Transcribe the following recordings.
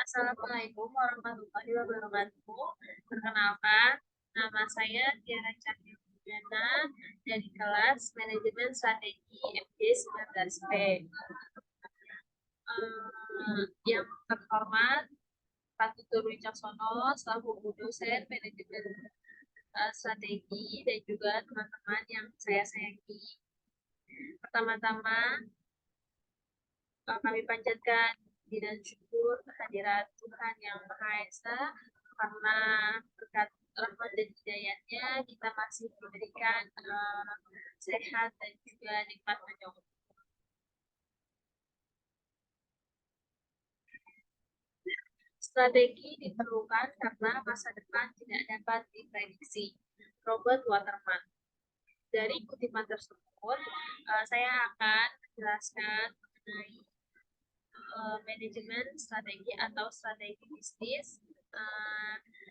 Assalamualaikum warahmatullahi wabarakatuh. Perkenalkan, nama saya Tiara Cahyana dari kelas Manajemen Strategi FG 19P. Yang terhormat Pak Tutur Wicaksono, selaku dosen Manajemen Strategi, dan juga teman-teman yang saya sayangi. Pertama-tama, kami panjatkan puji dan syukur kehadirat Tuhan Yang Maha Esa, karena berkat rahmat dan hidayatnya kita masih diberikan sehat dan juga nikmat panjang. Strategi diperlukan karena masa depan tidak dapat diprediksi. Robert Waterman. Dari kutipan tersebut, saya akan menjelaskan mengenai manajemen strategi atau strategi bisnis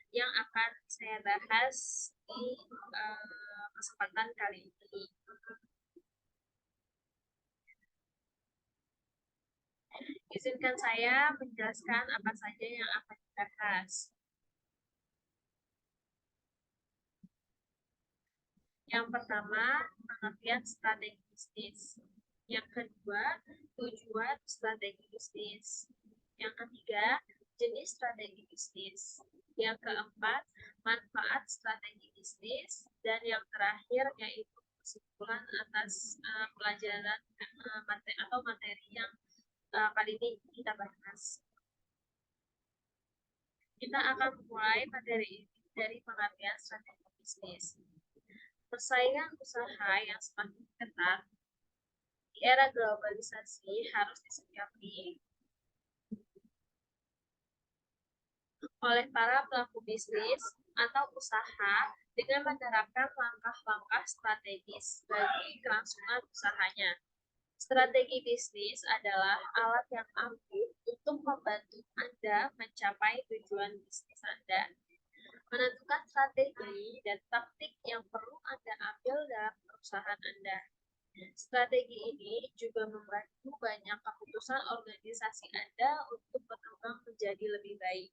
yang akan saya bahas di kesempatan kali ini. Izinkan saya menjelaskan apa saja yang akan dibahas. Yang pertama, pengertian strategi bisnis. Yang kedua, tujuan strategi bisnis. Yang ketiga, jenis strategi bisnis. Yang keempat, manfaat strategi bisnis. Dan yang terakhir, yaitu kesimpulan atas pelajaran atau materi yang kali ini kita bahas. Kita akan mulai materi ini dari pengertian strategi bisnis. Persaingan usaha yang semakin ketat di era globalisasi harus disikapi oleh para pelaku bisnis atau usaha dengan menerapkan langkah-langkah strategis bagi kelangsungan usahanya. Strategi bisnis adalah alat yang ampuh untuk membantu Anda mencapai tujuan bisnis Anda. Menentukan strategi dan taktik yang perlu Anda ambil dalam perusahaan Anda. Strategi ini juga membantu banyak keputusan organisasi Anda untuk berkembang menjadi lebih baik.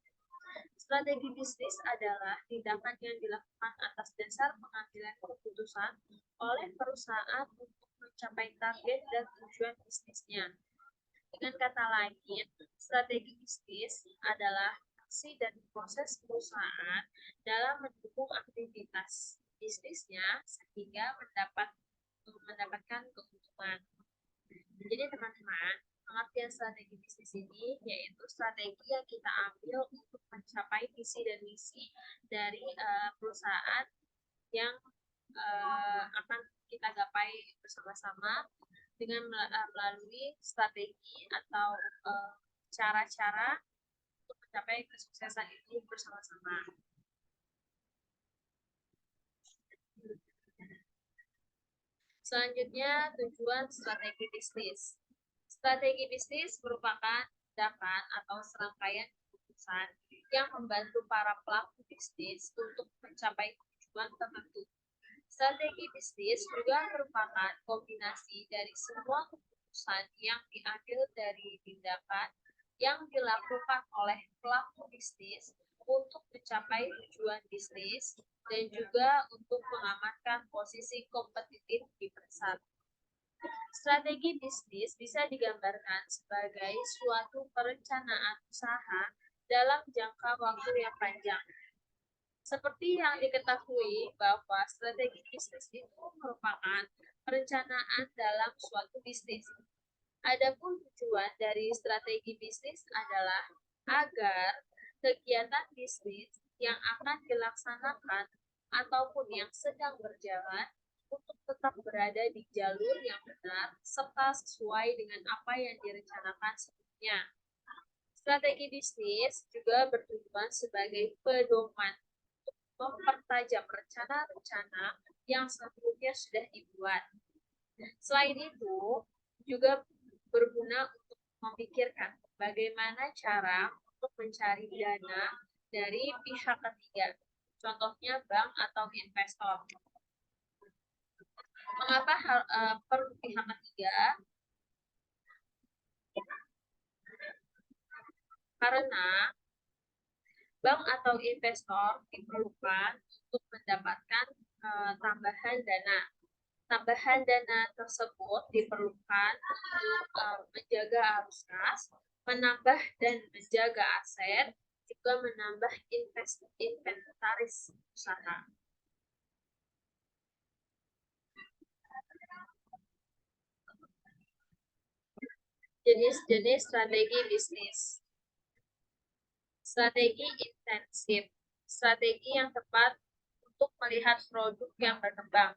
Strategi bisnis adalah tindakan yang dilakukan atas dasar pengambilan keputusan oleh perusahaan untuk mencapai target dan tujuan bisnisnya. Dengan kata lain, strategi bisnis adalah aksi dan proses perusahaan dalam mendukung aktivitas bisnisnya sehingga mendapatkan keuntungan. Jadi teman-teman, pengertian strategi bisnis ini yaitu strategi yang kita ambil untuk mencapai visi dan misi dari perusahaan yang akan kita gapai bersama-sama dengan melalui strategi atau cara-cara untuk mencapai kesuksesan itu bersama-sama. Selanjutnya, tujuan strategi bisnis. Strategi bisnis merupakan tindakan atau serangkaian keputusan yang membantu para pelaku bisnis untuk mencapai tujuan tertentu. Strategi bisnis juga merupakan kombinasi dari semua keputusan yang diambil dari tindakan yang dilakukan oleh pelaku bisnis untuk mencapai tujuan bisnis dan juga untuk mengamankan posisi kompetitif di pasar. Strategi bisnis bisa digambarkan sebagai suatu perencanaan usaha dalam jangka waktu yang panjang. Seperti yang diketahui bahwa strategi bisnis itu merupakan perencanaan dalam suatu bisnis. Adapun tujuan dari strategi bisnis adalah agar kegiatan bisnis yang akan dilaksanakan ataupun yang sedang berjalan untuk tetap berada di jalur yang benar serta sesuai dengan apa yang direncanakan sebelumnya. Strategi bisnis juga bertujuan sebagai pedoman untuk mempertajam rencana-rencana yang sebelumnya sudah dibuat. Selain itu, juga berguna untuk memikirkan bagaimana cara untuk mencari dana dari pihak ketiga, contohnya bank atau investor. Mengapa perlu pihak ketiga? Karena bank atau investor diperlukan untuk mendapatkan tambahan dana. Tambahan dana tersebut diperlukan untuk menjaga arus kas, menambah dan menjaga aset, juga menambah inventaris usaha. Jenis-jenis strategi bisnis. Strategi intensif, strategi yang tepat untuk melihat produk yang berkembang.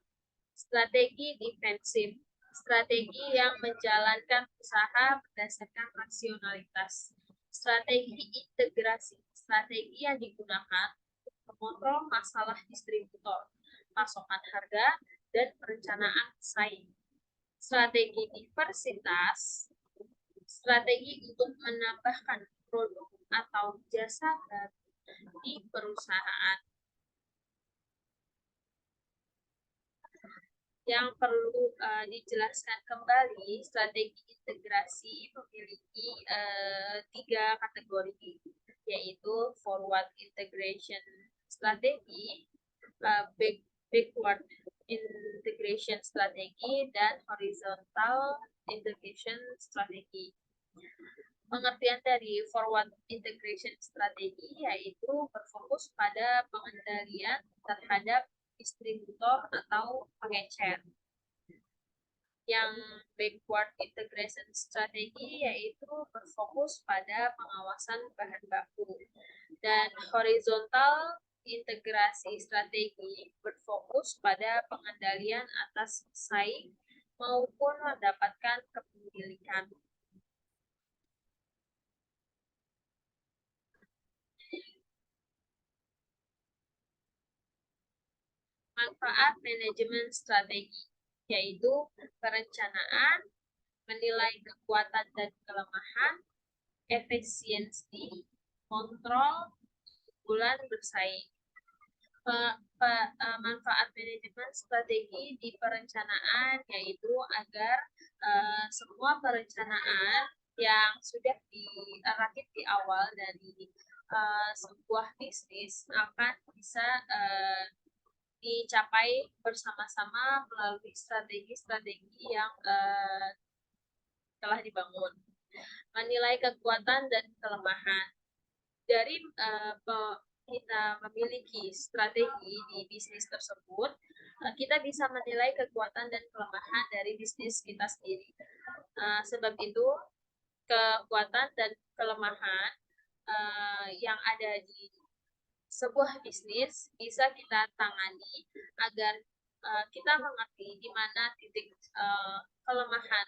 Strategi defensif, strategi yang menjalankan usaha berdasarkan rasionalitas. Strategi integrasi, strategi yang digunakan untuk mengontrol masalah distributor, pasokan harga, dan perencanaan saing. Strategi diversitas, strategi untuk menambahkan produk atau jasa baru di perusahaan. Yang perlu dijelaskan kembali, strategi integrasi memiliki 3 kategori, yaitu forward integration strategi, backward integration strategi, dan horizontal integration strategi. Pengertian dari forward integration strategi yaitu berfokus pada pengendalian terhadap distributor atau pengecer. Yang backward integration strategi yaitu berfokus pada pengawasan bahan baku. Dan horizontal integrasi strategi berfokus pada pengendalian atas saing maupun mendapatkan kepemilikan. Manfaat manajemen strategi, yaitu perencanaan, menilai kekuatan dan kelemahan, efisiensi, kontrol, keunggulan bersaing. Manfaat manajemen strategi di perencanaan yaitu agar semua perencanaan yang sudah dirakit di awal dari sebuah bisnis akan bisa dicapai bersama-sama melalui strategi-strategi yang telah dibangun. Menilai kekuatan dan kelemahan. Dari kita memiliki strategi di bisnis tersebut, kita bisa menilai kekuatan dan kelemahan dari bisnis kita sendiri. Sebab itu, kekuatan dan kelemahan yang ada di sebuah bisnis bisa kita tangani agar kita mengerti di mana titik kelemahan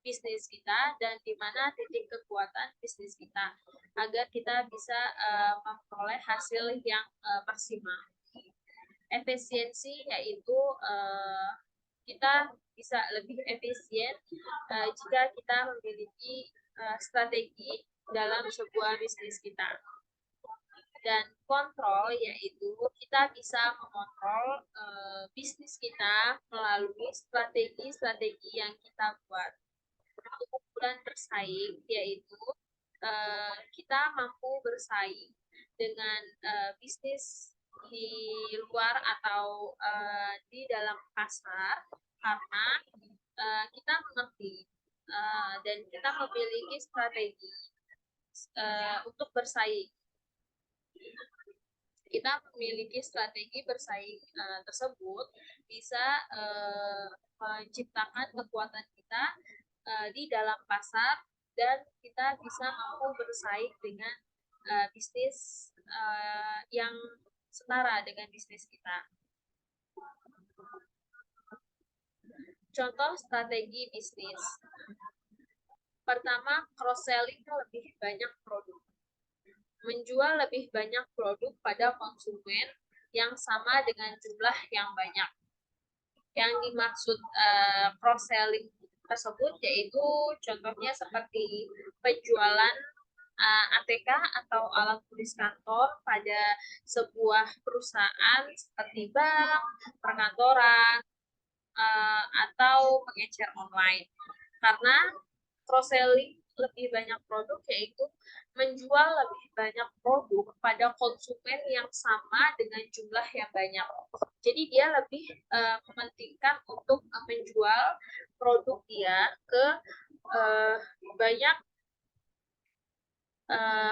bisnis kita dan di mana titik kekuatan bisnis kita agar kita bisa memperoleh hasil yang maksimal. Efisiensi yaitu kita bisa lebih efisien jika kita memiliki strategi dalam sebuah bisnis kita. Dan kontrol yaitu kita bisa mengontrol bisnis kita melalui strategi-strategi yang kita buat. Keunggulan bersaing yaitu kita mampu bersaing dengan bisnis di luar atau di dalam pasar karena kita mengerti dan kita memiliki strategi untuk bersaing. Kita memiliki strategi bersaing tersebut bisa menciptakan kekuatan kita di dalam pasar dan kita bisa mampu bersaing dengan bisnis yang setara dengan bisnis kita. Contoh strategi bisnis. Pertama, cross-selling lebih banyak produk. Menjual lebih banyak produk pada konsumen yang sama dengan jumlah yang banyak. Yang dimaksud cross-selling tersebut yaitu contohnya seperti penjualan ATK atau alat tulis kantor pada sebuah perusahaan seperti bank, perkantoran, atau pengecer online. Karena cross-selling lebih banyak produk, yaitu menjual lebih banyak produk pada konsumen yang sama dengan jumlah yang banyak. Jadi dia lebih mementingkan untuk menjual produk dia ke banyak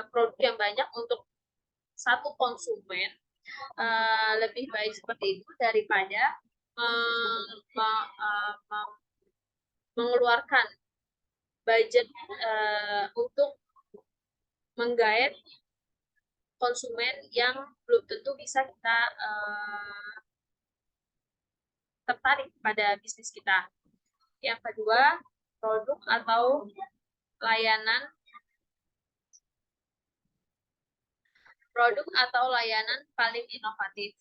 produk yang banyak untuk satu konsumen, lebih baik seperti itu daripada mengeluarkan budget untuk menggait konsumen yang belum tentu bisa kita tertarik pada bisnis kita. Yang kedua, produk atau layanan paling inovatif.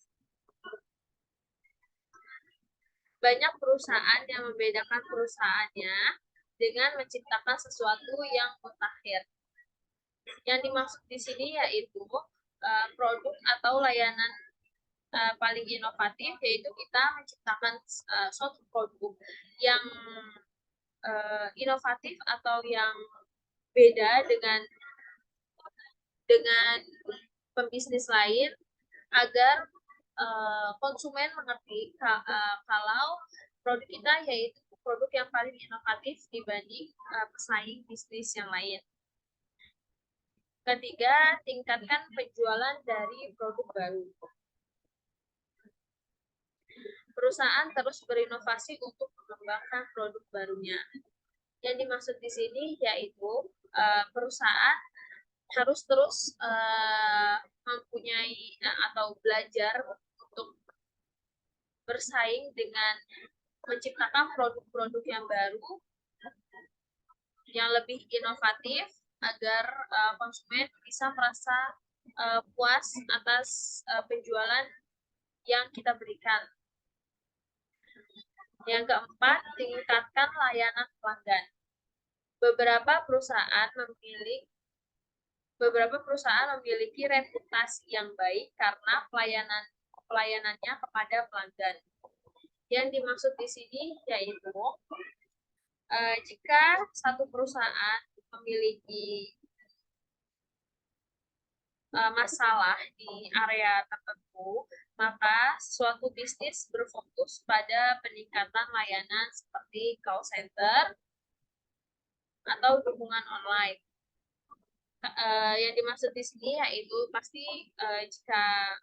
Banyak perusahaan yang membedakan perusahaannya dengan menciptakan sesuatu yang mutakhir. Yang dimaksud di sini yaitu produk atau layanan paling inovatif, yaitu kita menciptakan suatu produk yang inovatif atau yang beda dengan pembisnis lain, agar konsumen mengerti kalau produk kita yaitu produk yang paling inovatif dibanding pesaing bisnis yang lain. Ketiga, tingkatkan penjualan dari produk baru. Perusahaan terus berinovasi untuk mengembangkan produk barunya. Yang dimaksud di sini yaitu perusahaan harus terus mempunyai atau belajar untuk bersaing dengan menciptakan produk-produk yang baru, yang lebih inovatif, agar konsumen bisa merasa puas atas penjualan yang kita berikan. Yang keempat, tingkatkan layanan pelanggan. Beberapa perusahaan memiliki reputasi yang baik karena pelayanannya kepada pelanggan. Yang dimaksud di sini yaitu jika satu perusahaan memiliki masalah di area tertentu, maka suatu bisnis berfokus pada peningkatan layanan seperti call center atau dukungan online. Yang dimaksud di sini yaitu pasti jika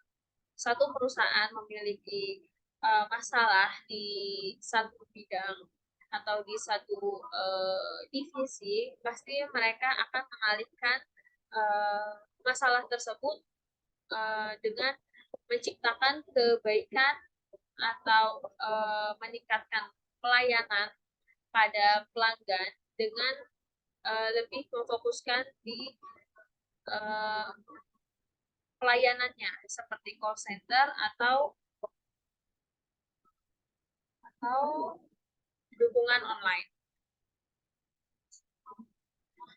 satu perusahaan memiliki masalah di satu bidang atau di satu divisi, pasti mereka akan mengalihkan masalah tersebut dengan menciptakan kebaikan atau meningkatkan pelayanan pada pelanggan dengan lebih memfokuskan di pelayanannya seperti call center atau dukungan online.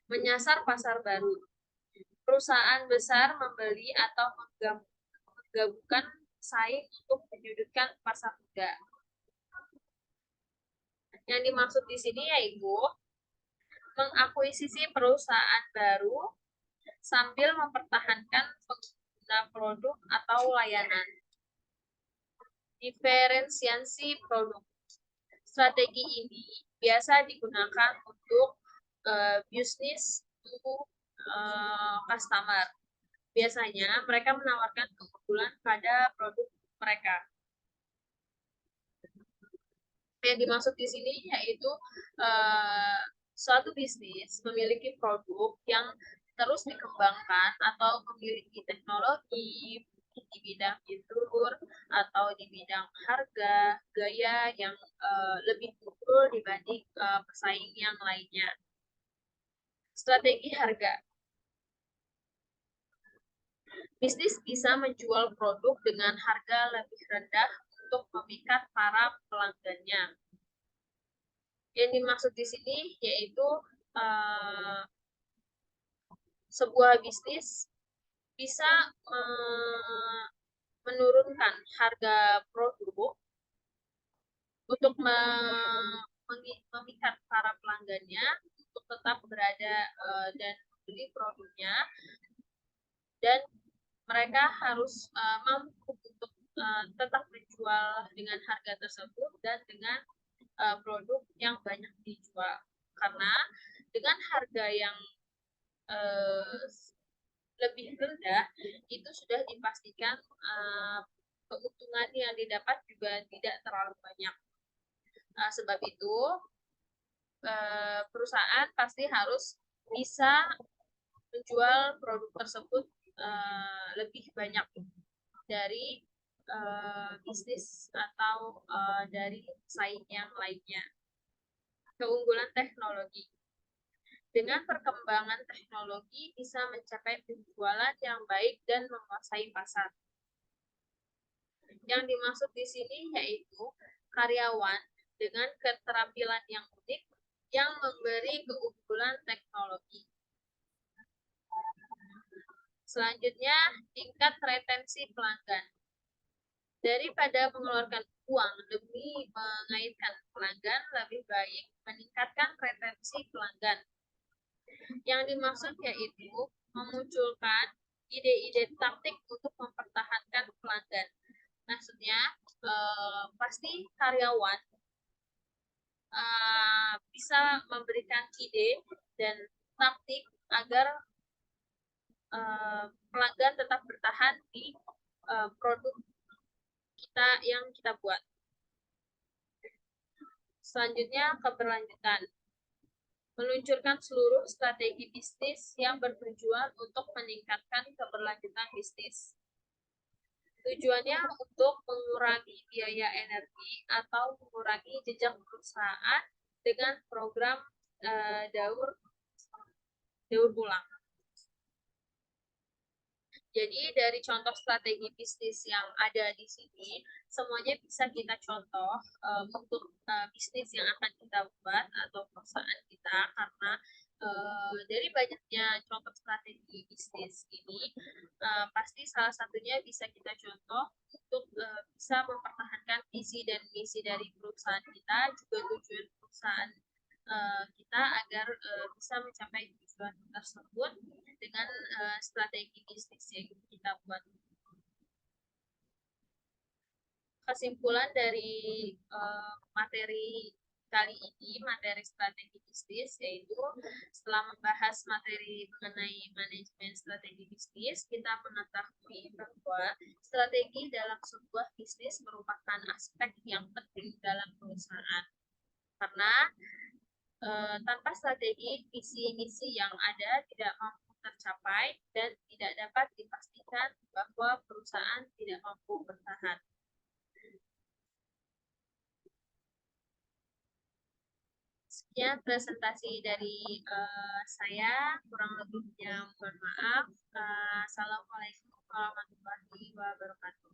Menyasar pasar baru. Perusahaan besar membeli atau menggabungkan saing untuk menyudutkan pasar muda. Yang dimaksud di sini yaitu mengakuisisi perusahaan baru sambil mempertahankan pengguna produk atau layanan. Diferensiasi produk. Strategi ini biasa digunakan untuk bisnis to customer. Biasanya mereka menawarkan keunggulan pada produk mereka. Yang dimaksud di sini yaitu suatu bisnis memiliki produk yang terus dikembangkan atau memiliki teknologi di bidang fitur atau di bidang harga, gaya yang lebih unggul dibanding pesaing yang lainnya. Strategi harga. Bisnis bisa menjual produk dengan harga lebih rendah untuk memikat para pelanggannya. Yang dimaksud di sini yaitu sebuah bisnis bisa menurunkan harga produk untuk memikat para pelanggannya untuk tetap berada dan membeli produknya, dan mereka harus mampu untuk tetap menjual dengan harga tersebut dan dengan produk yang banyak dijual. Karena dengan harga yang lebih rendah itu sudah dipastikan keuntungan yang didapat juga tidak terlalu banyak. Sebab itu perusahaan pasti harus bisa menjual produk tersebut lebih banyak dari bisnis atau dari saing yang lainnya. Keunggulan teknologi. Dengan perkembangan teknologi bisa mencapai penjualan yang baik dan menguasai pasar. Yang dimaksud di sini yaitu karyawan dengan keterampilan yang unik yang memberi keunggulan teknologi. Selanjutnya, tingkat retensi pelanggan. Daripada mengeluarkan uang demi mengaitkan pelanggan, lebih baik meningkatkan retensi pelanggan. Yang dimaksud yaitu memunculkan ide-ide taktik untuk mempertahankan pelanggan. Maksudnya, pasti karyawan bisa memberikan ide dan taktik agar pelanggan tetap bertahan di produk kita yang kita buat. Selanjutnya, keberlanjutan. Meluncurkan seluruh strategi bisnis yang bertujuan untuk meningkatkan keberlanjutan bisnis. Tujuannya untuk mengurangi biaya energi atau mengurangi jejak perusahaan dengan program daur ulang. Jadi dari contoh strategi bisnis yang ada di sini, semuanya bisa kita contoh untuk bisnis yang akan kita buat atau perusahaan kita, karena dari banyaknya contoh strategi bisnis ini, pasti salah satunya bisa kita contoh untuk bisa mempertahankan visi dan misi dari perusahaan kita, juga tujuan perusahaan kita agar bisa mencapai tujuan tersebut dengan strategi bisnis yang kita buat. Kesimpulan dari materi kali ini, materi strategi bisnis, yaitu setelah membahas materi mengenai manajemen strategi bisnis, kita mengetahui bahwa strategi dalam sebuah bisnis merupakan aspek yang penting dalam perusahaan. Karena tanpa strategi, visi misi yang ada tidak mampu tercapai dan tidak dapat dipastikan bahwa perusahaan tidak mampu bertahan. Sekian presentasi dari saya, kurang lebihnya mohon maaf. Assalamualaikum warahmatullahi wabarakatuh.